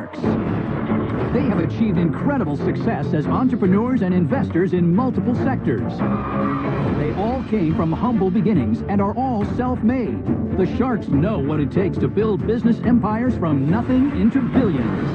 Sharks. They have achieved incredible success as entrepreneurs and investors in multiple sectors. They all came from humble beginnings and are all self-made. The Sharks know what it takes to build business empires from nothing into billions.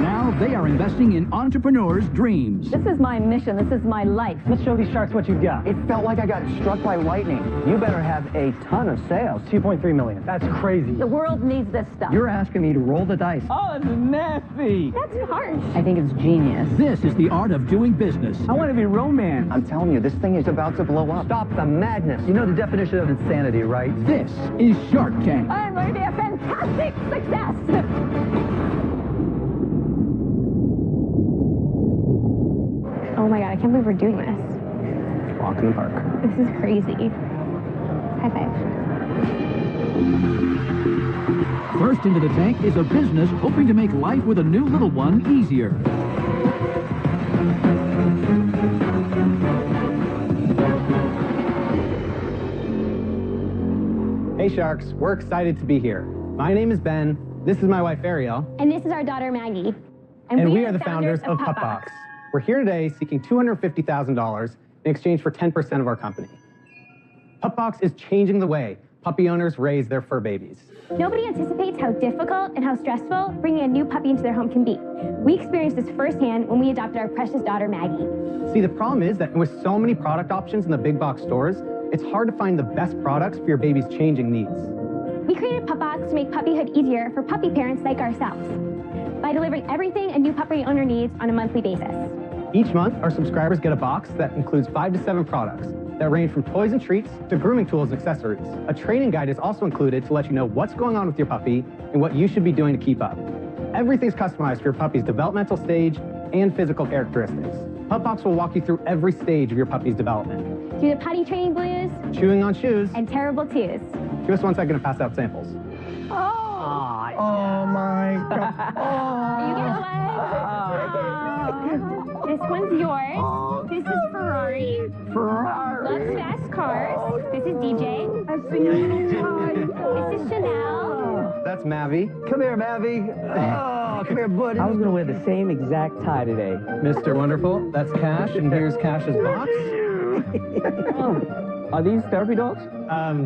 Now they are investing in entrepreneurs' dreams. This is my mission. This is my life. Let's show these Sharks what you've got. It felt like I got struck by lightning. You better have a ton of sales. 2.3 million. That's crazy. The world needs this stuff. You're asking me to roll the dice. Oh, that's nasty. That's harsh. I think it's genius. This is the art of doing business. I want to be romance. I'm telling you, this thing is about to blow up. Stop the madness. You know the definition of insanity, right? This is Shark Tank. I'm going to be a fantastic success. Oh my God, I can't believe we're doing this. Walk in the park. This is crazy. High five. First into the tank is a business hoping to make life with a new little one easier. Hey Sharks, we're excited to be here. My name is Ben, this is my wife Ariel, and this is our daughter Maggie. and we are the founders of PupBox. We're here today seeking $250,000 in exchange for 10% of our company. PupBox is changing the way puppy owners raise their fur babies. Nobody anticipates how difficult and how stressful bringing a new puppy into their home can be. We experienced this firsthand when we adopted our precious daughter Maggie. See, the problem is that with so many product options in the big box stores, it's hard to find the best products for your baby's changing needs. We created PupBox to make puppyhood easier for puppy parents like ourselves by delivering everything a new puppy owner needs on a monthly basis. Each month, our subscribers get a box that includes 5 to 7 products that range from toys and treats to grooming tools and accessories. A training guide is also included to let you know what's going on with your puppy and what you should be doing to keep up. Everything's customized for your puppy's developmental stage and physical characteristics. PupBox will walk you through every stage of your puppy's development. Through the potty training blues, Chewing on shoes. and terrible twos. Give us 1 second to pass out samples. Oh my God. You get one. This one's yours. This is Ferrari. Loves fast cars. This is DJ. This is Chanel. That's Mavi. Come here, Mavi. Oh, come here, buddy. I was going to wear the same exact tie today. Mr. Wonderful. That's Cash, and here's Cash's box. Are these therapy dogs?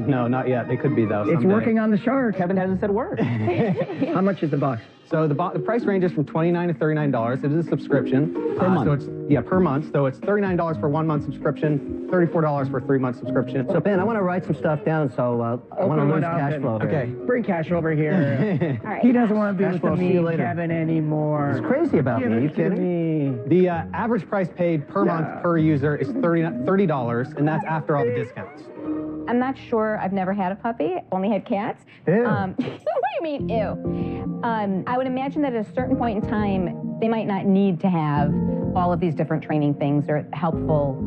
No, not yet. They could be, though. It's someday. working on the Shark. Kevin hasn't said a word. How much is the box? So the price ranges from $29 to $39. It is a subscription. Per month? So it's, per month. So it's $39 for 1 month subscription, $34 for a 3-month subscription. So, Ben, I want to write some stuff down, so I want to lose cash flow here. Okay. Bring Cash over here. All right. He doesn't want to be Cash with flow, the see you mean later. Kevin anymore. It's crazy about me. Are you Give it to kidding? me. The average price paid per month per user is $30, and that's after all the discounts. I'm not sure. I've never had a puppy. Only had cats. Ew. What do you mean, ew? I would imagine that at a certain point in time, they might not need to have all of these different training things or helpful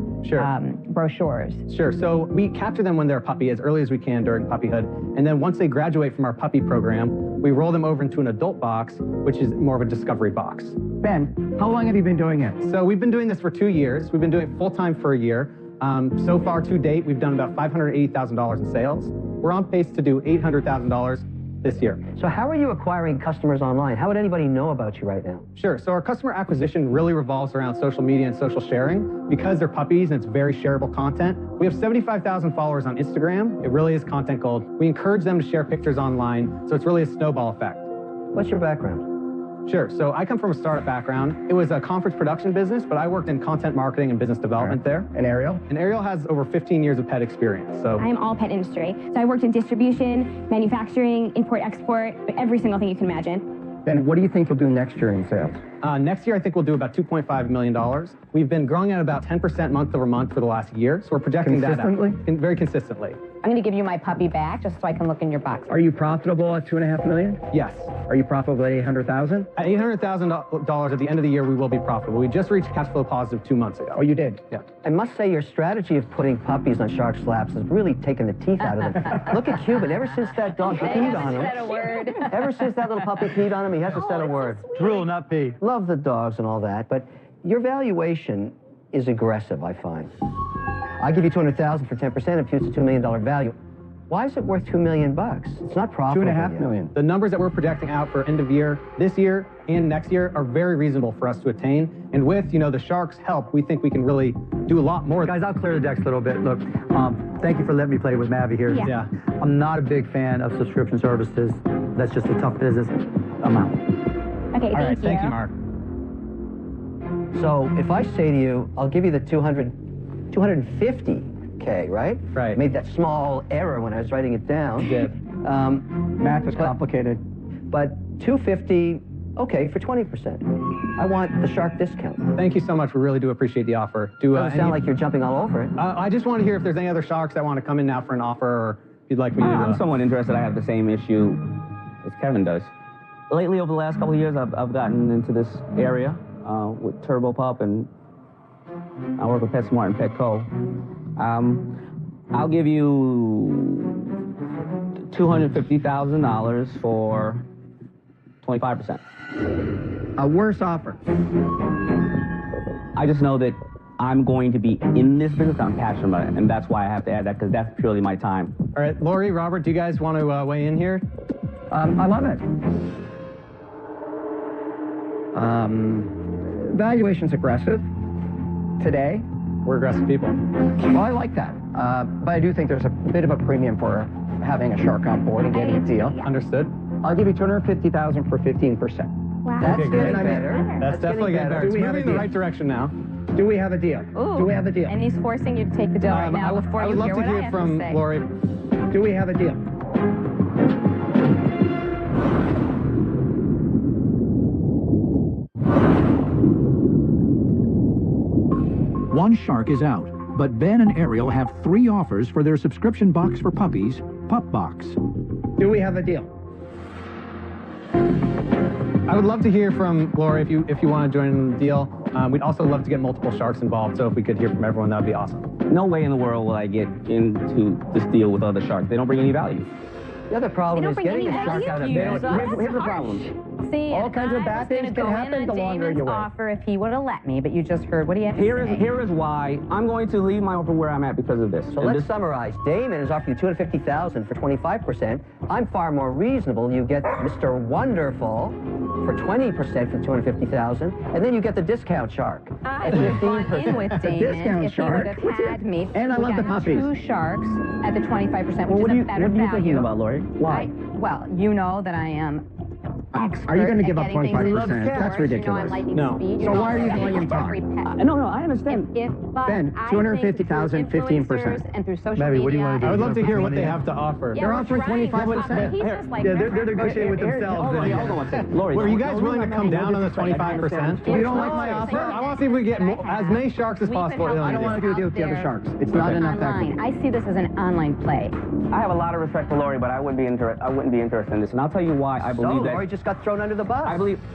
brochures. Sure. So we capture them when they're a puppy as early as we can during puppyhood, and then once they graduate from our puppy program, we roll them over into an adult box, which is more of a discovery box. Ben, how long have you been doing it? So we've been doing this for 2 years. We've been doing it full-time for a year. So far to date, we've done about $580,000 in sales. We're on pace to do $800,000 this year. So how are you acquiring customers online? How would anybody know about you right now? Sure. So our customer acquisition really revolves around social media and social sharing. Because they're puppies and it's very shareable content, we have 75,000 followers on Instagram. It really is content gold. We encourage them to share pictures online, so it's really a snowball effect. What's your background? Sure. So I come from a startup background. It was a conference production business, but I worked in content marketing and business development there. And Ariel? And Ariel has over 15 years of pet experience. So I am all pet industry. So I worked in distribution, manufacturing, import-export, every single thing you can imagine. Ben, what do you think you'll do next year in sales? Next year, I think we'll do about $2.5 million. We've been growing at about 10% month over month for the last year, so we're projecting that out. Very consistently. I'm going to give you my puppy back just so I can look in your box. Are you profitable at $2.5 million? Yes. Are you profitable at $800,000? At $800,000 at the end of the year, we will be profitable. We just reached cash flow positive 2 months ago. Oh, you did? Yeah. I must say your strategy of putting puppies on Shark's laps has really taken the teeth out of them. Look at Cuban. Ever since that dog peed on said a him, word. ever since that little puppy peed on him, he hasn't said a word. Drool, not pee. Love the dogs and all that, but your valuation is aggressive, I find. I give you $200,000 for 10%, imputes a $2 million value. Why is it worth $2 million? It's not profitable. $2.5 million. The numbers that we're projecting out for end of year, this year and next year, are very reasonable for us to attain. And with, the Sharks' help, we think we can really do a lot more. Guys, I'll clear the decks a little bit. Look, thank you for letting me play with Mavi here. Yeah. I'm not a big fan of subscription services. That's just a tough business. I'm out. Okay, All right, thank you, Mark. So if I say to you, I'll give you the 250K, right? Right. I made that small error when I was writing it down. You did. Math is complicated. But 250, okay, for 20%. I want the Shark discount. Thank you so much. We really do appreciate the offer. Doesn't sound like you're jumping all over it. I just want to hear if there's any other Sharks that want to come in now for an offer, or if you'd like me to... I'm somewhat interested. I have the same issue as Kevin does. Lately, over the last couple of years, I've gotten into this area with Turbo Pup, and I work with PetSmart and Petco. I'll give you $250,000 for 25%. A worse offer. I just know that I'm going to be in this business. I'm passionate about it, and that's why I have to add that, because that's purely my time. All right, Lori, Robert, do you guys want to weigh in here? I love it. Valuation's aggressive today. We're aggressive people. Well, I like that. But I do think there's a bit of a premium for having a Shark on board and getting a deal. Understood. I'll give you $250,000 for 15%. Wow. That's Okay, getting great. better. That's definitely getting better. Do It's we have moving a in the deal? right direction now. Do we have a deal? Ooh. Do we have a deal? And he's forcing you to take the deal right now before I you would love hear to what I hear have from to say. Lori. Do we have a deal? One Shark is out, but Ben and Ariel have 3 offers for their subscription box for puppies, Pup Box. Do we have a deal? I would love to hear from Lori if you want to join the deal. We'd also love to get multiple Sharks involved, so if we could hear from everyone, that would be awesome. No way in the world will I get into this deal with other Sharks. They don't bring any value. The other problem They is don't bring getting any the Shark value out of to you, bed. so Here's the that's problem. See, All kinds of bad things can happen the longer you wait. offer if he would have let me, but you just heard what he had to Here say. is why I'm going to leave my offer where I'm at because of this. So let's summarize. Damon is offering you $250,000 for 25%. I'm far more reasonable. You get Mr. Wonderful for 20% for $250,000, and then you get the discount Shark. I would have gone in with Damon discount if shark. he would have had me. And I We love the got puppies. 2 Sharks at the 25%, Well, which what is are a better you value. thinking about, Lori? Why? Well, you know that I am expert Are you going to at give up getting things 25%? in That's stores. ridiculous. You know I'm lightning No. speed. So know why are you that letting him I talk? every pet. No, I understand. But Ben, I 250,000, think through 15%. influencers and through social Baby, what do you media want to do? I would love to hear what Yeah. they have to offer. Yeah, They're we're offering trying. 25%. He's just like, Yeah, they're negotiating with themselves. Hold on one second. Lori, Were you guys willing to come down on the 25%? You don't like my offer? I want to see if we get as many Sharks as possible. I don't want to do a deal with the other Sharks. It's not enough online. equity. I see this as an online play. I have a lot of respect for Lori, but I wouldn't be interested in this. And I'll tell you why I believe that. Lori just got thrown under the bus.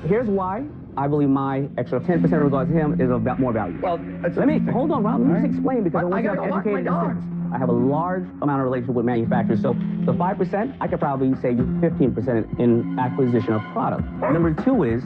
Here's why I believe my extra 10% in regards to him is of more value. Well, that's Let me, interesting. hold on, Rob, let me just All right. explain because I want I you to gotta have walk my educated dogs. decisions. I have a large amount of relationship with manufacturers, so the 5%, I could probably save you 15% in acquisition of product. Number 2 is,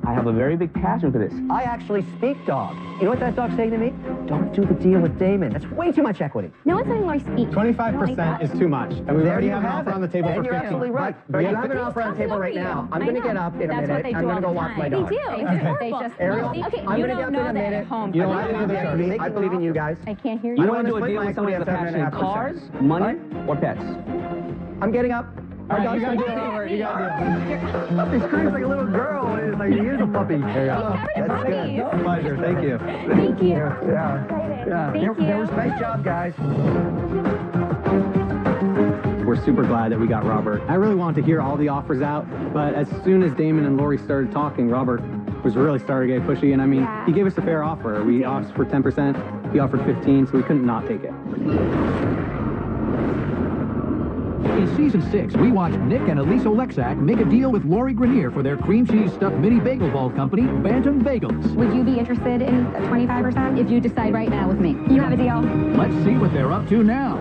I have a very big passion for this. I actually speak dog. You know what that dog's saying to me? Don't do the deal with Damon. That's way too much equity. No one's letting Lori speak. 25% is too much, and we There already you have an have offer it. on the table And for you're 15. absolutely right. But you Yeah. have an offer on the table right now. I'm I going to know. get up in a That's minute. what they I'm do going to all go the walk my time. dog. They do. They Okay. just Ariel, okay, I'm you going to don't get up know in a that at minute. home. You don't I like believe the other in you. Sharks. I believe in you guys. I can't hear You you. want to do a split deal my with somebody equity that's at passionate in 7.5%. cars, money, or pets? I'm getting up. All right, you gotta do it over. You gotta do it. He screams like a little girl. It's like he is a puppy. That's good. Pleasure. Thank you. Thank you. Yeah. Yeah. Thank There was you. nice job, guys. We're super glad that we got Robert. I really wanted to hear all the offers out, but as soon as Damon and Lori started talking, Robert was really starting to get pushy, and I mean, Yeah. he gave us a fair offer. We asked for 10%, he offered 15, so we couldn't not take it. In Season 6, we watch Nick and Elise Oleksak make a deal with Lori Grenier for their cream cheese stuffed mini bagel ball company, Bantam Bagels. Would you be interested in 25%? If you decide right now with me. You have a deal. Let's see what they're up to now.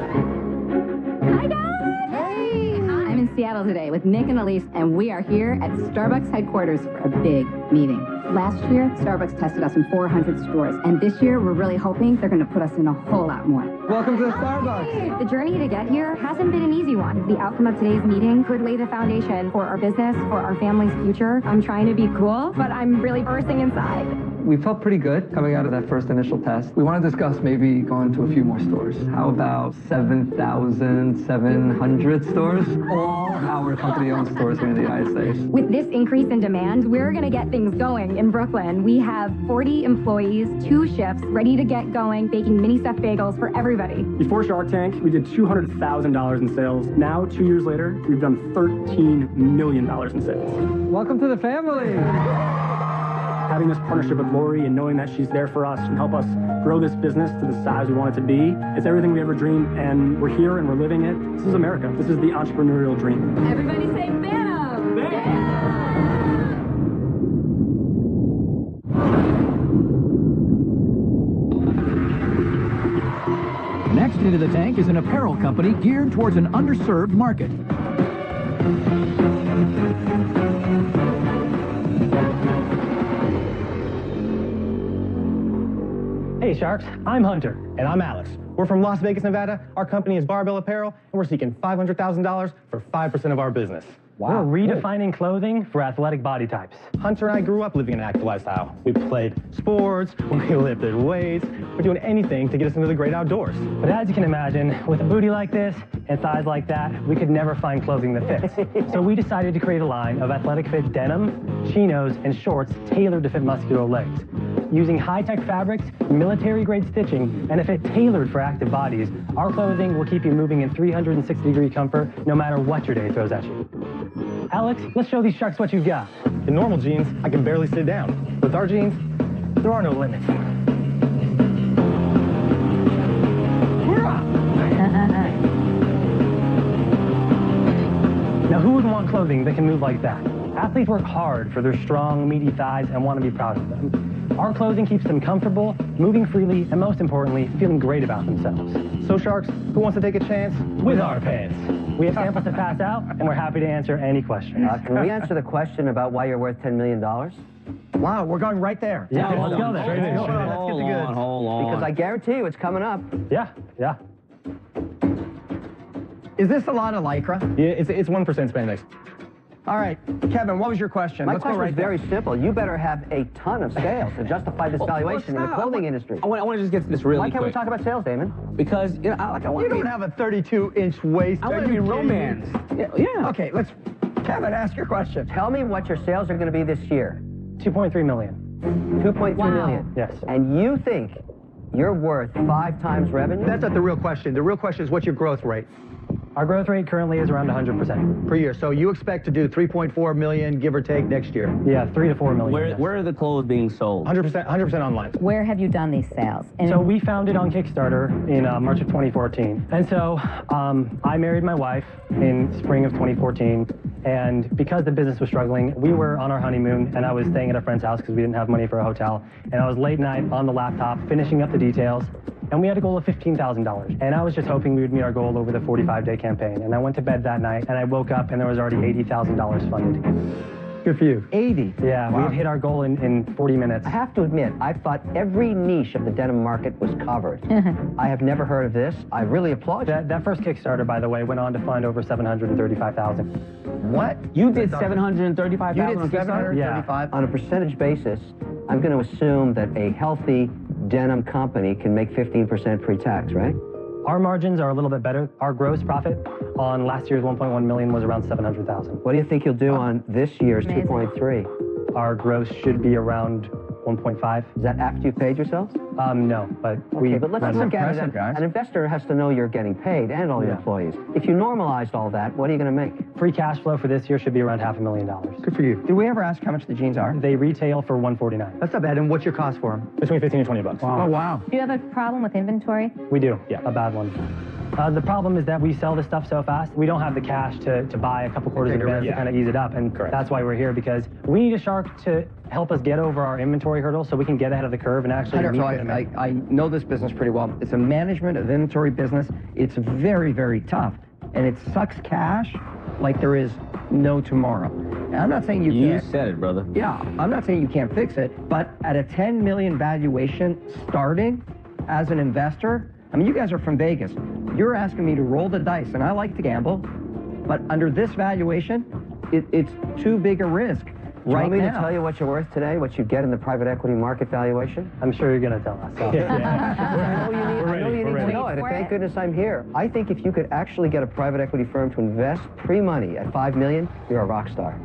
Hi, guys. Hey, I'm in Seattle today with Nick and Elise, and we are here at Starbucks headquarters for a big meeting. Last year, Starbucks tested us in 400 stores, and this year we're really hoping they're going to put us in a whole lot more. Welcome to Starbucks. The journey to get here hasn't been an easy one. The outcome of today's meeting could lay the foundation for our business, for our family's future. I'm trying to be cool, but I'm really bursting inside. We felt pretty good coming out of that first initial test. We want to discuss maybe going to a few more stores. How about 7,700 stores? All our company-owned stores here in the United States. With this increase in demand, we're going to get things going in Brooklyn. We have 40 employees, 2 shifts, ready to get going, baking mini stuffed bagels for everybody. Before Shark Tank, we did $200,000 in sales. Now, 2 years later, we've done $13 million in sales. Welcome to the family. Having this partnership with Lori and knowing that she's there for us and help us grow this business to the size we want it to be, it's everything we ever dreamed, and we're here and we're living it. This is America. This is the entrepreneurial dream. Everybody say Phantom! Next into the tank is an apparel company geared towards an underserved market. Hey Sharks, I'm Hunter. And I'm Alex. We're from Las Vegas, Nevada. Our company is Barbell Apparel, and we're seeking $500,000 for 5% of our business. Wow. We're redefining clothing for athletic body types. Hunter and I grew up living an active lifestyle. We played sports, we lifted weights, we're doing anything to get us into the great outdoors. But as you can imagine, with a booty like this and thighs like that, we could never find clothing that fits. So we decided to create a line of athletic fit denim, chinos, and shorts tailored to fit muscular legs. Using high-tech fabrics, military-grade stitching, and a fit tailored for active bodies, our clothing will keep you moving in 360-degree comfort no matter what your day throws at you. Alex, let's show these Sharks what you've got. In normal jeans, I can barely sit down. With our jeans, There are no limits. Now, who would want clothing that can move like that? Athletes work hard for their strong, meaty thighs and want to be proud of them. Our clothing keeps them comfortable, moving freely, and most importantly, feeling great about themselves. So Sharks, who wants to take a chance With our pants. We have samples to pass out, and we're happy to answer any questions. Can we answer the question about why you're worth $10 million? Wow, we're going right there. Yeah, let's go there. Hold on. Because I guarantee you it's coming up. Yeah. Is this a lot of Lycra? Yeah, it's 1% spandex. All right, Kevin, what was your question? My Let's go question right is there. very simple. You better have a ton of sales to justify this valuation in the clothing industry. I want to just get to this really Why can't we quick. talk about sales, Damon? Because, you know, I want You to be... don't have a 32-inch waist. I want Are to be you kidding me? romance. Yeah. Okay, Kevin, ask your question. Tell me what your sales are going to be this year. 2.3 million. 2.3 million. Yes. And you think you're worth 5 times revenue? That's not the real question. The real question is, what's your growth rate Our growth rate currently is around 100%. per year? So you expect to do 3.4 million, give or take, next year. Yeah, 3 to 4 million. Where are the clothes being sold? 100% online. Where have you done these sales? And So we founded on Kickstarter in March of 2014. And so I married my wife in spring of 2014. And because the business was struggling, we were on our honeymoon, and I was staying at a friend's house because we didn't have money for a hotel. And I was late night on the laptop finishing up the details. And we had a goal of $15,000. And I was just hoping we would meet our goal over the 45-day campaign. And I went to bed that night, and I woke up, and there was already $80,000 funded. Good for you. 80. Yeah, we had hit our goal in 40 minutes. I have to admit, I thought every niche of the denim market was covered. I have never heard of this. I really applaud you. That first Kickstarter, by the way, went on to fund over $735,000. What? You did $735,000 You on did Kickstarter? 735? On a percentage basis, I'm going to assume that a healthy denim company can make 15% pre-tax, right? Our margins are a little bit better. Our gross profit on last year's 1.1 million was around 700,000. What do you think you'll do on this year's 2.3? Our gross should be around 1.5. Is that after you paid yourselves? No, but we... Okay, but let's look at it. An investor has to know you're getting paid and all your employees. If you normalized all that, what are you going to make? Free cash flow for this year should be around $500,000. Good for you. Did we ever ask how much the jeans are? They retail for $149. That's not bad. And what's your cost for them? Between 15 and 20 bucks. Wow. Oh, wow. do you have a problem with inventory? We do, a bad one. The problem is that we sell this stuff so fast, we don't have the cash to buy a couple quarters in advance to kind of ease it up, and that's why we're here, because we need a shark to help us get over our inventory hurdle so we can get ahead of the curve and actually meet the I know this business pretty well. It's a management of inventory business. It's very, very tough, and it sucks cash like there is no tomorrow. I'm not saying you can't. You said it, brother. Yeah, I'm not saying you can't fix it, but at a 10 million valuation starting as an investor, I mean, you guys are from Vegas. You're asking me to roll the dice, and I like to gamble, but under this valuation, it's too big a risk. Do you want me to tell you what you're worth today, what you get in the private equity market valuation? I'm sure you're going to tell us. So. I know you need to know it. Thank goodness I'm here. I think if you could actually get a private equity firm to invest pre-money at $5 million, you're a rock star.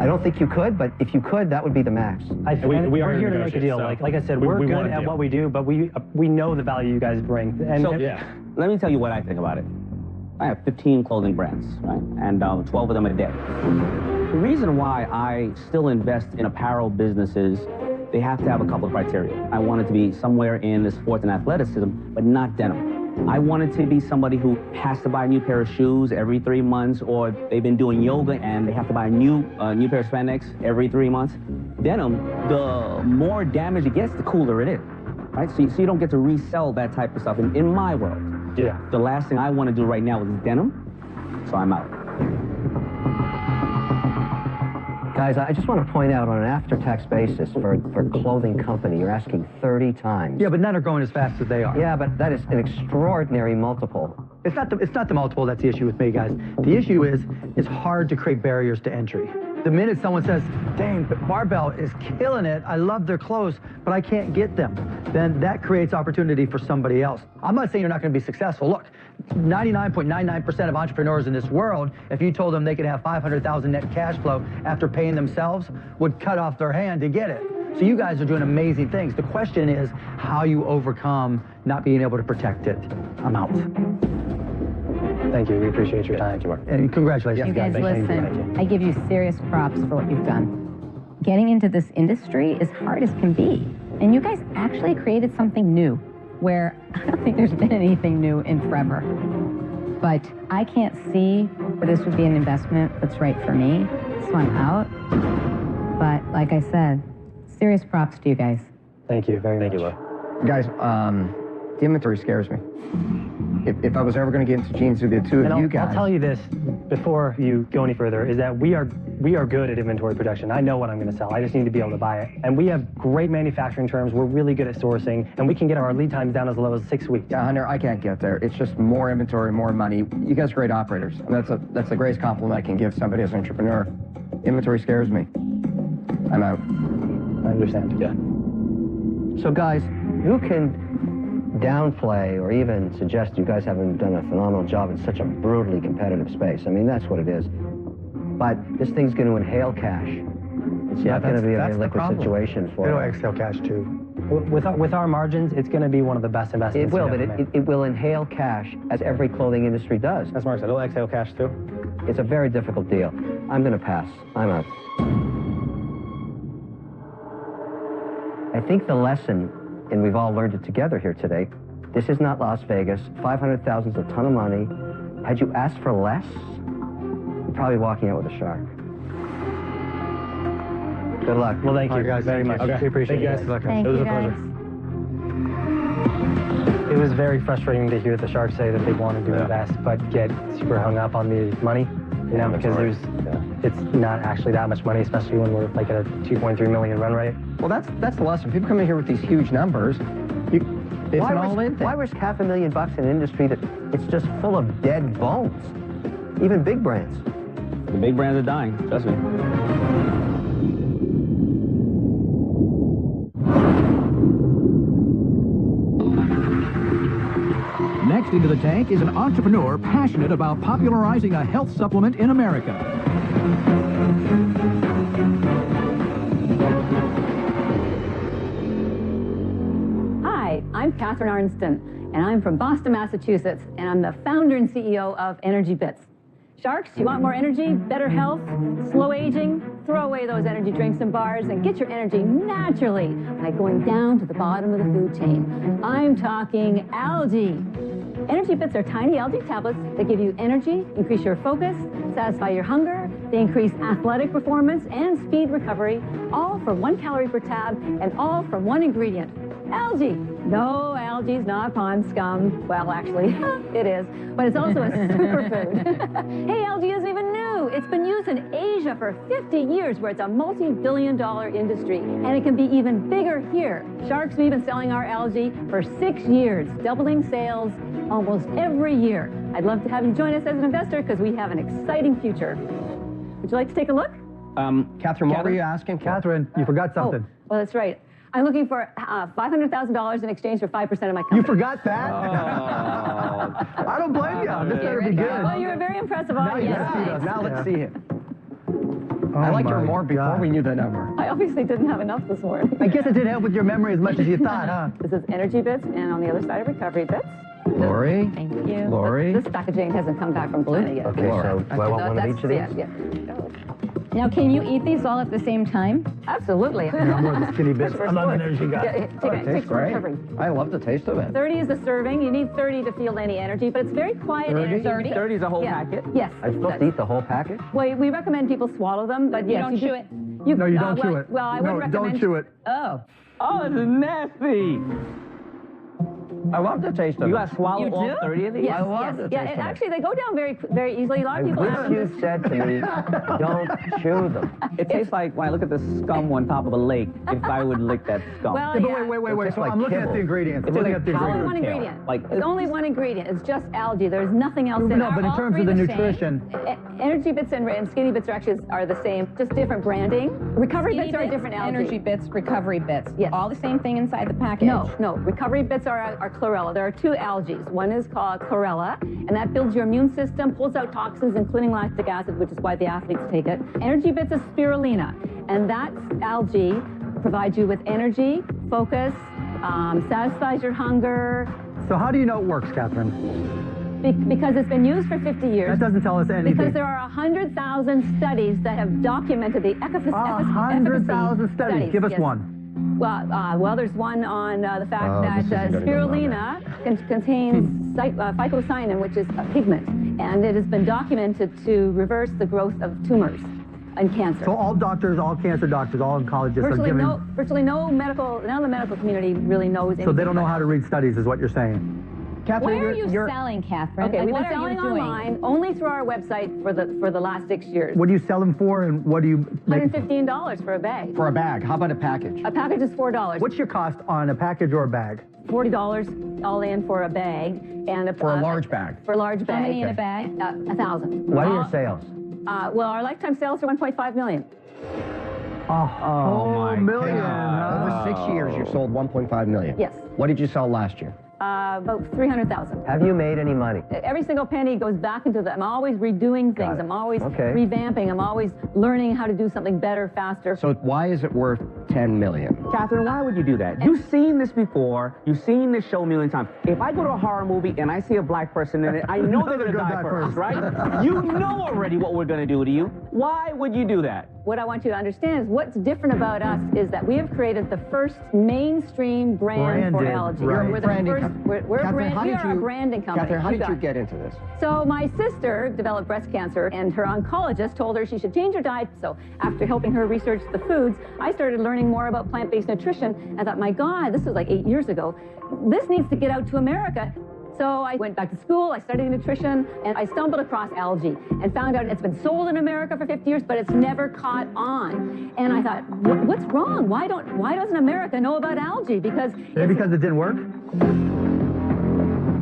I don't think you could, but if you could, that would be the max. We're here to make a deal. Like I said, we're good at what we do, but we know the value you guys bring. Let me tell you what I think about it. I have 15 clothing brands, right? And 12 of them are dead. The reason why I still invest in apparel businesses, they have to have a couple of criteria. I want it to be somewhere in the sports and athleticism, but not denim. I want it to be somebody who has to buy a new pair of shoes every 3 months, or they've been doing yoga and they have to buy a new pair of spandex every 3 months. Denim, the more damage it gets, the cooler it is, right? So you don't get to resell that type of stuff in my world. Yeah. The last thing I want to do right now is denim, so I'm out. Guys, I just want to point out on an after-tax basis for a clothing company, you're asking 30 times. Yeah, but none are growing as fast as they are. Yeah, but that is an extraordinary multiple. It's not the multiple that's the issue with me, guys. The issue is it's hard to create barriers to entry. The minute someone says, dang, Barbell is killing it, I love their clothes, but I can't get them, then that creates opportunity for somebody else. I'm not saying you're not going to be successful. Look, 99.99% of entrepreneurs in this world, if you told them they could have $500,000 net cash flow after paying themselves, would cut off their hand to get it. So you guys are doing amazing things. The question is how you overcome not being able to protect it. I'm out. Thank you. We appreciate your time. And congratulations. You guys, listen, I give you serious props for what you've done. Getting into this industry is hard as can be. And you guys actually created something new, where I don't think there's been anything new in forever. But I can't see where this would be an investment that's right for me, so I'm out. But like I said, serious props to you guys. Thank you very much. Thank you, Guys, the inventory scares me. If I was ever going to get into jeans with the two of you guys... I'll tell you this, before you go any further, is that we are good at inventory production. I know what I'm going to sell. I just need to be able to buy it. And we have great manufacturing terms. We're really good at sourcing, and we can get our lead times down as low as 6 weeks. Yeah, Hunter, I can't get there. It's just more inventory, more money. You guys are great operators. And that's the greatest compliment I can give somebody as an entrepreneur. Inventory scares me. I'm out. I understand. Yeah. So guys, you can downplay or even suggest you guys haven't done a phenomenal job in such a brutally competitive space. I mean, that's what it is. But this thing's going to inhale cash. It's not going to be a very liquid situation for It'll exhale cash too. With our margins, it's going to be one of the best investments. It will, but it will inhale cash, as every clothing industry does. That's Mark said. It'll exhale cash too. It's a very difficult deal. I'm going to pass. I'm out. I think the lesson, and we've all learned it together here today, this is not Las Vegas. 500,000 is a ton of money. Had you asked for less, you're probably walking out with a shark. Good luck. Well, thank you guys very much. Okay. We appreciate it. Thank It was you, a guys. pleasure. It was very frustrating to hear the Sharks say that they wanted to invest, but get super hung up on the money, you know, because it's not actually that much money, especially when we're like at a 2.3 million run rate. Well, that's the lesson. People come in here with these huge numbers. It's an all-in thing. Why risk $500,000 in an industry that it's just full of dead bones? Even big brands. The big brands are dying, trust me. Next into the tank is an entrepreneur passionate about popularizing a health supplement in America. Hi, I'm Catherine Arnston, and I'm from Boston, Massachusetts, and I'm the founder and CEO of Energy Bits. Sharks, you want more energy, better health, slow aging? Throw away those energy drinks and bars and get your energy naturally by going down to the bottom of the food chain. I'm talking algae. Energy Bits are tiny algae tablets that give you energy, increase your focus, satisfy your hunger. They increase athletic performance and speed recovery, all for 1 calorie per tab and all from one ingredient. Algae. No, algae's not pond scum. Well, actually, it is, but it's also a superfood. Hey, algae isn't even new. It's been used used in Asia for 50 years, where it's a multi-billion-dollar industry, and it can be even bigger here. Sharks, we've been selling our algae for 6 years, doubling sales almost every year. I'd love to have you join us as an investor because we have an exciting future. Would you like to take a look? Catherine, what were you asking? Catherine, you forgot something. Oh, well, that's right. I'm looking for $500,000 in exchange for 5% of my company. You forgot that? Oh. I don't blame you. This better be good. Well, you're a very impressive audience. Now let's see it. I liked her more before we knew the number. I obviously didn't have enough this morning. I guess it didn't help with your memory as much as you thought, huh? This is Energy Bits, and on the other side, Recovery Bits. Lori? Thank you. Lori? This packaging hasn't come back from China yet. Okay, so do I want one of each of these? Yeah. Now, can you eat these all at the same time? Absolutely. Yeah, I'm more the skinny bits. I'm not an energy guy. Yeah, take some recovery. I love the taste of it. 30 is the serving. You need 30 to feel any energy, but it's very quiet energy. 30 is a whole packet? Yes. I'm supposed to eat the whole packet? Well, we recommend people swallow them, but yes, don't chew it. No, you don't chew it. Well, I would recommend... don't chew it. Oh. Oh, this is nasty. I love the taste of it. You got to swallow all 30 of these? Yes, I love the taste yeah, of it. actually, they go down very, very easily. A lot I of people have wish you said to me, don't chew them. It tastes like when I look at the scum on top of a lake, if I would lick that scum. Well, Yeah, but yeah. wait. So I'm looking at the ingredients. I'm looking at the It's only ingredients. one ingredient. Like, it's only one ingredient. It's just algae. There's nothing else in it. No, but in terms of the nutrition. Energy Bits and Skinny Bits are the same, just different branding. Recovery Bits are a different algae. Energy Bits, Recovery Bits. Yes. All the same thing inside the package. No. Recovery Bits are chlorella. There are two algae. One is called chlorella, and that builds your immune system, pulls out toxins, including lactic acid, which is why the athletes take it. Energy Bits is spirulina, and that algae provides you with energy, focus, satisfies your hunger. So how do you know it works, Catherine? Because it's been used for 50 years. That doesn't tell us anything. Because there are 100,000 studies that have documented the efficacy. 100,000 studies. Give us one. Well, there's one on the fact that spirulina contains phycocyanin, which is a pigment, and it has been documented to reverse the growth of tumors and cancer. So all doctors, all cancer doctors, all oncologists are giving... Virtually none of the medical community really knows anything. So they don't know how to read studies, is what you're saying. Catherine, where are you selling, Catherine? Okay, we've what been selling online only through our website for the last 6 years. What do you sell them for, and what do you make? $115 for a bag. For a bag. How about a package? A package is $4. What's your cost on a package or a bag? $40 all in for a bag, and for a large bag. For a large bag. How many in a bag? 1,000. What are your sales? Well, our lifetime sales are 1.5 million. Oh, million. Over 6 years, you sold 1.5 million. Yes. What did you sell last year? About 300,000. Have you made any money? Every single penny goes back into I'm always redoing things. I'm always revamping. I'm always learning how to do something better, faster. So why is it worth 10 million? Catherine, why would you do that? You've seen this before. You've seen this show a million times. If I go to a horror movie and I see a black person in it, I know they're going to die first, right? You know already what we're going to do to you. Why would you do that? What I want you to understand is what's different about us is that we have created the first mainstream brand for algae. Right. We're the first. We're a branding company. Catherine, how did you get into this? So my sister developed breast cancer, and her oncologist told her she should change her diet. So after helping her research the foods, I started learning more about plant-based nutrition. I thought, my God, this was like 8 years ago. This needs to get out to America. So I went back to school, I studied nutrition, and I stumbled across algae and found out it's been sold in America for 50 years, but it's never caught on. And I thought, what's wrong? Why doesn't America know about algae? Because it didn't work?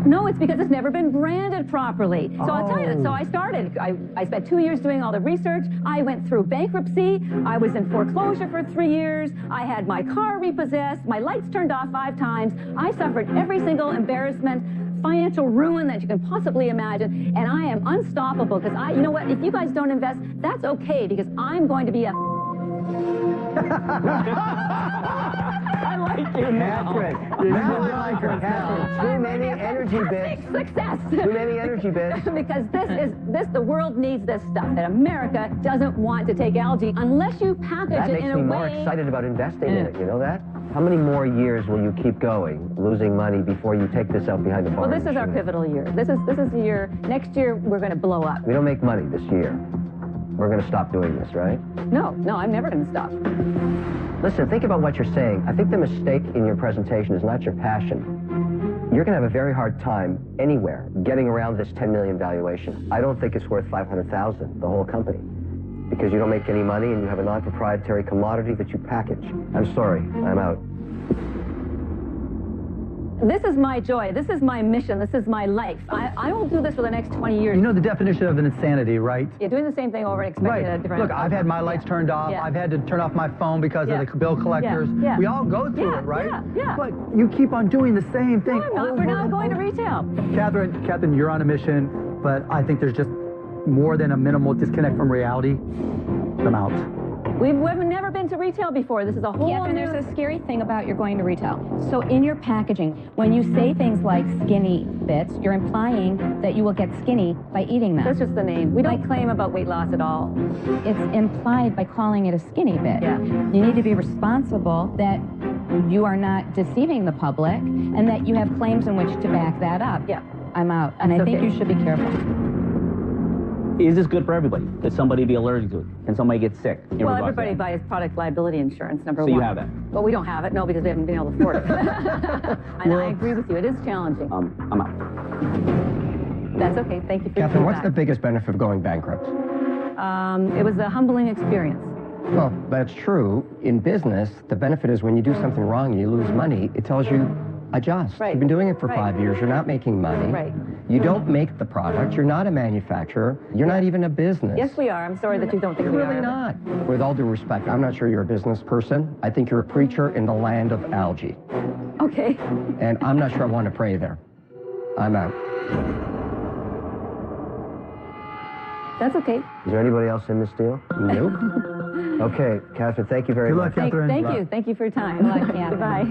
No, it's because it's never been branded properly. So I'll tell you, so I started. I spent 2 years doing all the research. I went through bankruptcy. I was in foreclosure for 3 years. I had my car repossessed. My lights turned off 5 times. I suffered every single embarrassment, financial ruin that you can possibly imagine, and I am unstoppable because you know what, if you guys don't invest, that's okay, because I'm going to be a I like you now. Catherine, now I like her. Catherine, too many energy bits. Success. Too many energy bits. Because the world needs this stuff, and America doesn't want to take algae unless you package it in a way. That makes me more excited about investing in it, you know that? How many more years will you keep going, losing money, before you take this out behind the bar? Well, this is our pivotal year. This is the year. Next year, we're going to blow up. We don't make money this year. We're going to stop doing this, right? No, I'm never going to stop. Listen, think about what you're saying. I think the mistake in your presentation is not your passion. You're going to have a very hard time anywhere getting around this 10 million valuation. I don't think it's worth 500,000, the whole company. because you don't make any money and you have a non-proprietary commodity that you package. I'm sorry, I'm out. This is my joy. This is my mission. This is my life. I will do this for the next 20 years. You know the definition of an insanity, right? You're doing the same thing over and expecting a different Look, I've had my lights turned off. Yeah. I've had to turn off my phone because of the bill collectors. Yeah. We all go through it, right? Yeah. But you keep on doing the same thing. No, I'm not. We're not going to retail. Catherine, you're on a mission, but I think there's just more than a minimal disconnect from reality. I'm out. We've never been to retail before. This is a whole Catherine, there's a scary thing about you're going to retail. So in your packaging, when you say things like skinny bits, you're implying that you will get skinny by eating them. That's just the name. We don't claim about weight loss at all. It's implied by calling it a skinny bit. Yeah. You need to be responsible that you are not deceiving the public and that you have claims in which to back that up. Yeah. I'm out. And I think you should be careful. Is this good for everybody? Could somebody be allergic to it? Can somebody get sick? Well, everybody buys product liability insurance, number one. So you have that? Well, we don't have it, no, because we haven't been able to afford it. And I agree with you. It is challenging. I'm out. That's okay. Thank you for Catherine, your what's the feedback. biggest benefit of going bankrupt? It was a humbling experience. Well, that's true. In business, the benefit is when you do something wrong, you lose money, it tells you, adjust. Right. You've been doing it for Right. 5 years, you're not making money. Right. You don't make the product, you're not a manufacturer, you're not even a business. Yes, we are. I'm sorry that you don't think You're we really are. not. With all due respect, I'm not sure you're a business person. I think you're a preacher in the land of algae. Okay. And I'm not sure I want to pray there. I'm out. That's okay. Is there anybody else in this deal? Nope. Okay, Catherine, thank you very much. Thank you. Thank you for your time. Good luck, Catherine. Goodbye.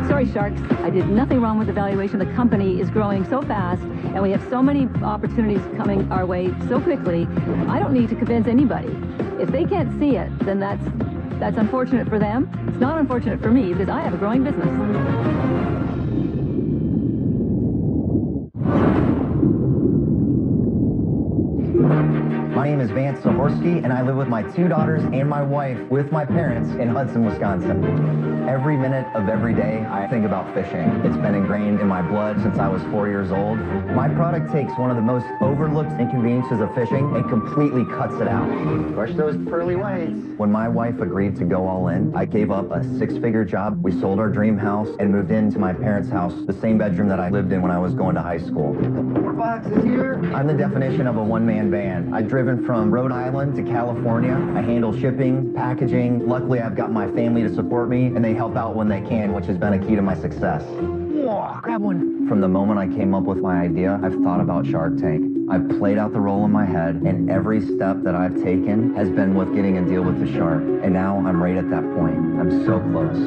Sorry, Sharks. I did nothing wrong with the valuation. The company is growing so fast, and we have so many opportunities coming our way so quickly. I don't need to convince anybody. If they can't see it, then that's unfortunate for them. It's not unfortunate for me because I have a growing business. My name is Vance Zahorsky, and I live with my 2 daughters and my wife with my parents in Hudson, Wisconsin. Every minute of every day, I think about fishing. It's been ingrained in my blood since I was 4 years old. My product takes one of the most overlooked inconveniences of fishing and completely cuts it out. Brush those pearly whites. When my wife agreed to go all in, I gave up a 6-figure job. We sold our dream house and moved into my parents' house, the same bedroom that I lived in when I was going to high school. 4 boxes here. I'm the definition of a one-man band. I've driven from Rhode Island to California. I handle shipping, packaging. Luckily, I've got my family to support me, and they help out when they can, which has been a key to my success. Whoa, grab one. From the moment I came up with my idea, I've thought about Shark Tank. I've played out the role in my head, and every step that I've taken has been with getting a deal with the shark. And now I'm right at that point. I'm so close.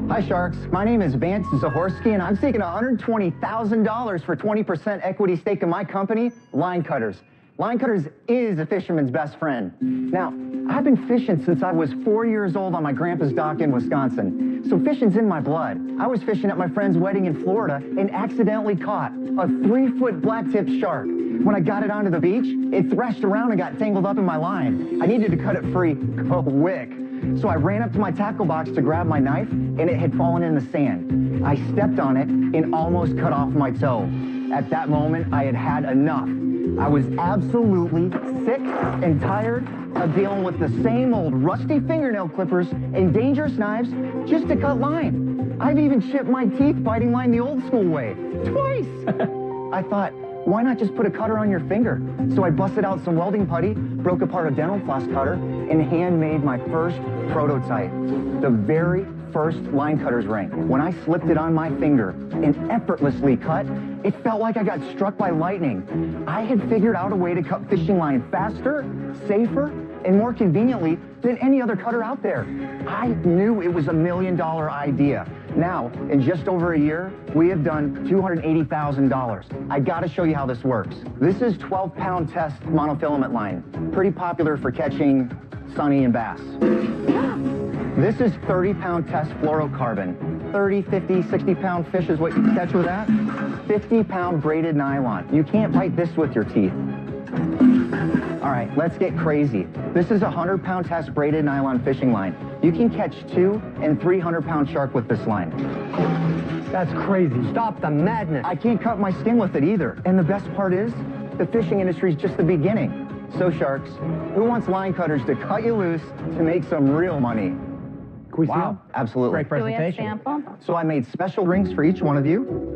Hi, Sharks. My name is Vance Zahorsky, and I'm seeking $120,000 for 20% equity stake in my company, Line Cutters. Line Cutters is a fisherman's best friend. Now, I've been fishing since I was 4 years old on my grandpa's dock in Wisconsin, so fishing's in my blood. I was fishing at my friend's wedding in Florida and accidentally caught a 3-foot black-tip shark. When I got it onto the beach, it thrashed around and got tangled up in my line. I needed to cut it free quick. So I ran up to my tackle box to grab my knife, and it had fallen in the sand. I stepped on it and almost cut off my toe. At that moment, I had had enough. I was absolutely sick and tired of dealing with the same old rusty fingernail clippers and dangerous knives just to cut line. I've even chipped my teeth biting line the old school way. Twice! I thought, why not just put a cutter on your finger? So I busted out some welding putty, broke apart a dental floss cutter, and handmade my first prototype. The very first line cutter's ring. When I slipped it on my finger and effortlessly cut, it felt like I got struck by lightning. I had figured out a way to cut fishing line faster, safer, and more conveniently than any other cutter out there. I knew it was $1 million idea. Now, in just over a year, we have done $280,000. I gotta show you how this works. This is 12-pound test monofilament line. Pretty popular for catching sunny and bass. This is 30-pound test fluorocarbon. 30, 50, 60-pound fish is what you catch with that. 50-pound braided nylon. You can't bite this with your teeth. All right, let's get crazy. This is a 100-pound test braided nylon fishing line. You can catch 200- and 300-pound shark with this line. That's crazy. Stop the madness. I can't cut my skin with it either. And the best part is, the fishing industry is just the beginning. So sharks, who wants line cutters to cut you loose to make some real money? Can we see them? Absolutely. Great Do we have presentation. sample? So I made special rings for each one of you.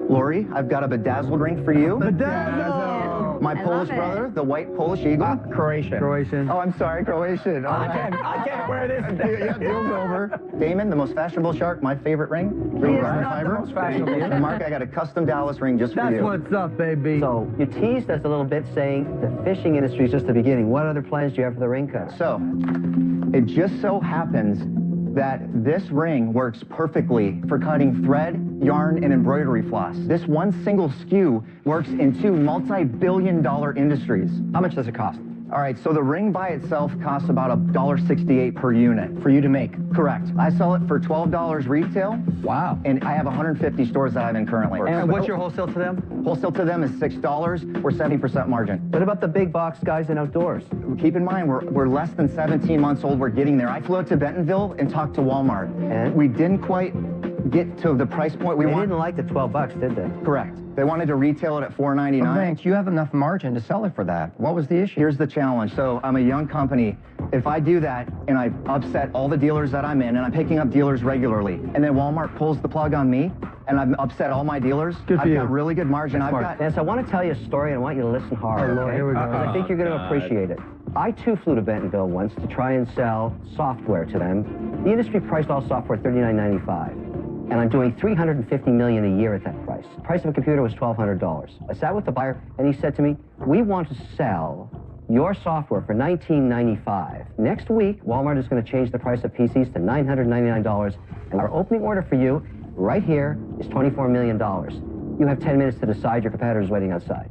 Lori, I've got a bedazzled ring for you. Bedazzled! My I Polish love it. brother, the white Polish eagle. Croatian. Oh, I'm sorry, Croatian. I can't wear this. Yeah, deal's over. Damon, the most fashionable shark, my favorite ring. Green carbon fiber. most fashionable. And Mark, I got a custom Dallas ring just for That's you. what's up, baby. So you teased us a little bit saying the fishing industry is just the beginning. What other plans do you have for the ring cutter? So, it just so happens that this ring works perfectly for cutting thread, yarn, and embroidery floss. This one single SKU works in 2 multi-billion-dollar industries. How much does it cost? All right, so the ring by itself costs about $1.68 per unit. For you to make? Correct. I sell it for $12 retail. Wow. And I have 150 stores that I'm in currently. And what's your wholesale to them? Wholesale to them is $6. We're 70% margin. What about the big box guys in outdoors? Keep in mind, we're less than 17 months old. We're getting there. I flew out to Bentonville and talked to Walmart. And? We didn't quite get to the price point we They want. didn't like the 12 bucks, did they? Correct. They wanted to retail it at $4.99. Well, Vance, you have enough margin to sell it for that. What was the issue? Here's the challenge. So I'm a young company. If I do that and I upset all the dealers that I'm in, and I'm picking up dealers regularly, and then Walmart pulls the plug on me, and I've upset all my dealers, Good for I've you. got really good margin. I've got... Vance, I want to tell you a story, and I want you to listen hard. Oh, Lord, okay? here we go. Because I think you're going to appreciate it. I, too, flew to Bentonville once to try and sell software to them. The industry priced all software at $39.95. And I'm doing $350 million a year at that price. The price of a computer was $1,200. I sat with the buyer, and he said to me, we want to sell your software for $19.95. Next week, Walmart is going to change the price of PCs to $999, and our opening order for you, right here, is $24 million. You have 10 minutes to decide. Your competitor's waiting outside.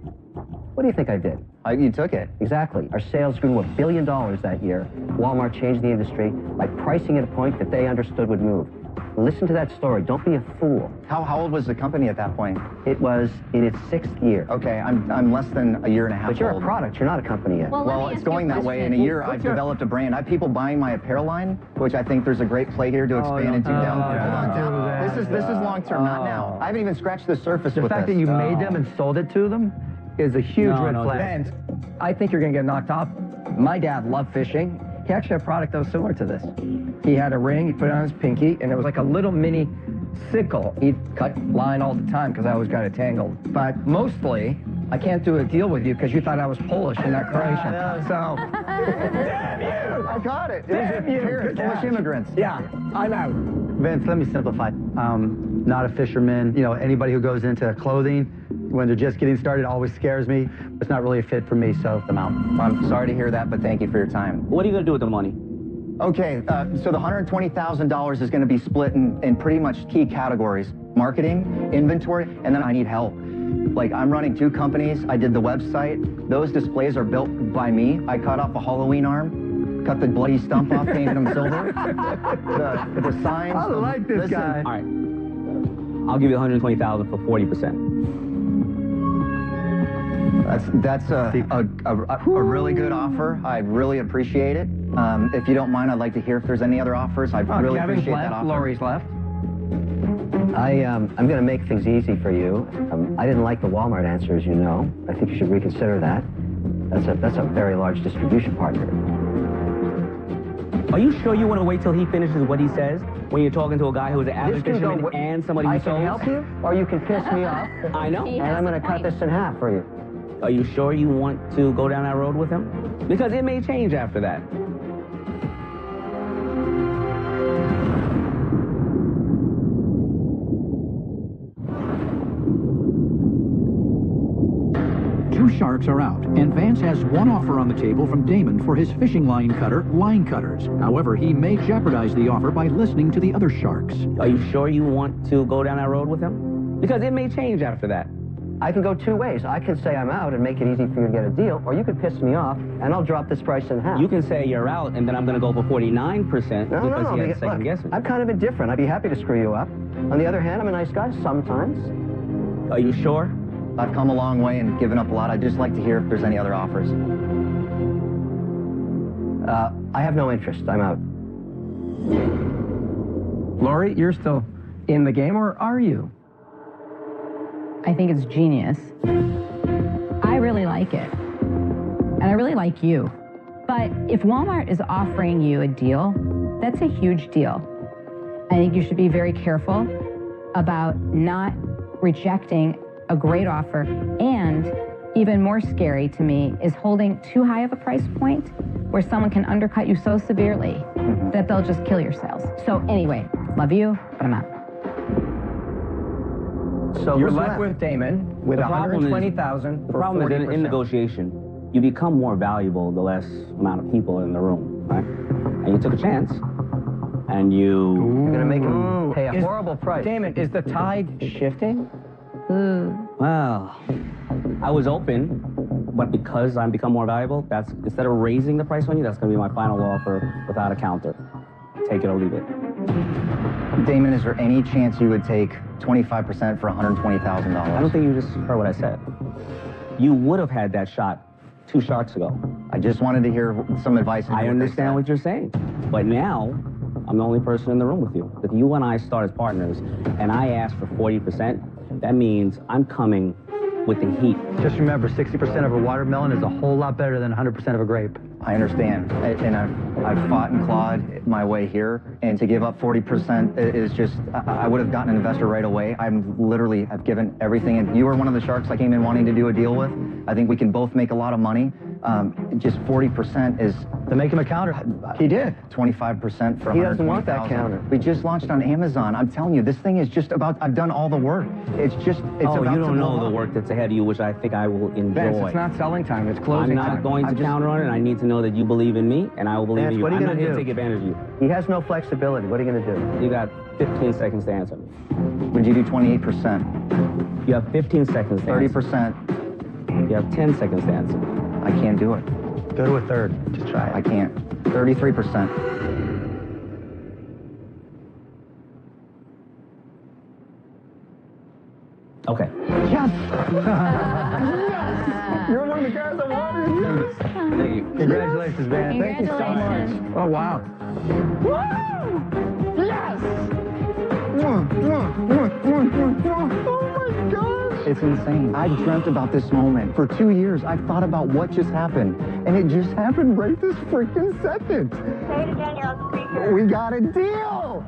What do you think I did? You took it. Exactly. Our sales grew to $1 billion that year. Walmart changed the industry by pricing at a point that they understood would move. Listen to that story. Don't be a fool. How old was the company at that point? It was in its 6th year. Okay, I'm less than a year and a half But you're old. a product. You're not a company yet. Well, it's going that way. In a year, I've developed a brand. I have people buying my apparel line, which I think there's a great play here to expand into down. Hold on. This is long term, not now. I haven't even scratched the surface The with fact this. that you made them and sold it to them is a huge red flag. Vance, I think you're going to get knocked off. My dad loved fishing. He actually had a product that was similar to this. He had a ring, he put it on his pinky, and it was like a little mini sickle. He'd cut line all the time because I always got it tangled. But mostly, I can't do a deal with you because you thought I was Polish and not Croatian. So, damn you! I got it. Damn you! Here, Polish immigrants. Yeah, I'm out. Vince, let me simplify. Not a fisherman. You know, anybody who goes into clothing, when they're just getting started, always scares me. It's not really a fit for me, so I'm out. I'm sorry to hear that, but thank you for your time. What are you going to do with the money? Okay, so the $120,000 is going to be split in pretty much key categories: marketing, inventory, and then I need help. Like, I'm running 2 companies. I did the website. Those displays are built by me. I cut off a Halloween arm, cut the bloody stump off, painted them silver. The signs. I like this guy. All right. I'll give you $120,000 for 40%. That's a really good offer. I really appreciate it. If you don't mind, I'd like to hear if there's any other offers. I'd really Kevin's appreciate left, that offer. Lori's left. I'm going to make things easy for you. I didn't like the Walmart answer, as you know. I think you should reconsider that. That's a very large distribution partner. Are you sure you want to wait till he finishes what he says when you're talking to a guy who's an avid fisherman and somebody who I can help you, or you can piss me off. I know. And I'm going to cut this in half for you. Are you sure you want to go down that road with him? Because it may change after that. Two sharks are out, and Vance has one offer on the table from Damon for his fishing line cutter, Line Cutters. However, he may jeopardize the offer by listening to the other sharks. Are you sure you want to go down that road with him? Because it may change after that. I can go 2 ways. I can say I'm out and make it easy for you to get a deal, or you could piss me off, and I'll drop this price in half. You can say you're out, and then I'm going to go for 49% because he had second guessing. I'm kind of indifferent. I'd be happy to screw you up. On the other hand, I'm a nice guy sometimes. Are you sure? I've come a long way and given up a lot. I'd just like to hear if there's any other offers. I have no interest. I'm out. Lori, you're still in the game, or are you? I think it's genius. I really like it. And I really like you. But if Walmart is offering you a deal, that's a huge deal. I think you should be very careful about not rejecting a great offer, and even more scary to me is holding too high of a price point where someone can undercut you so severely that they'll just kill your sales. So anyway, love you, but I'm out. So you're left with Damon with $120,000. The problem is in negotiation, you become more valuable the less amount of people in the room, right? And you took a chance, and you're gonna make him pay a horrible price. Damon, is the tide shifting? Well, I was open, but because I'm become more valuable, that's instead of raising the price on you, that's going to be my final offer without a counter. Take it or leave it. Damon, is there any chance you would take 25% for $120,000? I don't think you just heard what I said. You would have had that shot 2 sharks ago. I just wanted to hear some advice. I understand what you're saying, but now I'm the only person in the room with you. If you and I start as partners, and I ask for 40%, that means I'm coming with the heat. Just remember, 60% of a watermelon is a whole lot better than 100% of a grape. I understand, and I've fought and clawed my way here, and to give up 40% is just, I would have gotten an investor right away. I've given everything, and you were one of the sharks I came in wanting to do a deal with. I think we can both make a lot of money. Just 40% is... To make him a counter. He did. 25% for $120,000. He doesn't want that counter. We just launched on Amazon. I'm telling you, this thing is just about, I've done all the work. It's about you don't know the work that's ahead of you, which I think I will enjoy. Vince, it's not selling time, it's closing time. I'm not going to counter on it. I need to know that you believe in me, and I will believe in you. I'm not here to take advantage of you. He has no flexibility. What are you going to do? You got 15 seconds to answer me. Would you do 28%? You have 15 seconds to 30%. You have 10 seconds to answer. I can't do it. Go to a third. Just try it. I can't. 33%. Okay. Yes! You're one of the guys I wanted. Thank you. Congratulations, man. Thank you so much. Oh, wow. Yes! Oh my gosh! It's insane. I dreamt about this moment. For 2 years, I've thought about what just happened. And it just happened right this freaking second. Say it again, you're on speaker. We got a deal!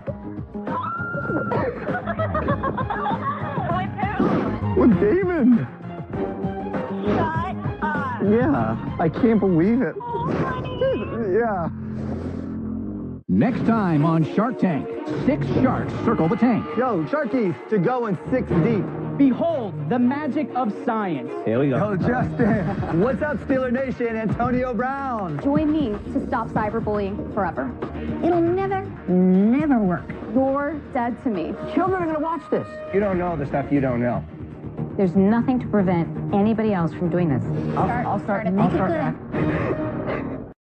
With who? With Damon. Shut up. Yeah, I can't believe it. Yeah. Next time on Shark Tank, 6 sharks circle the tank. Yo, Sharkies, to go in 6 deep. Behold, the magic of science. Here we go. Yo, Justin. What's up, Steeler Nation? Antonio Brown. Join me to stop cyberbullying forever. It'll never work. You're dead to me. Children are going to watch this. You don't know the stuff you don't know. There's nothing to prevent anybody else from doing this. I'll start. Make it good.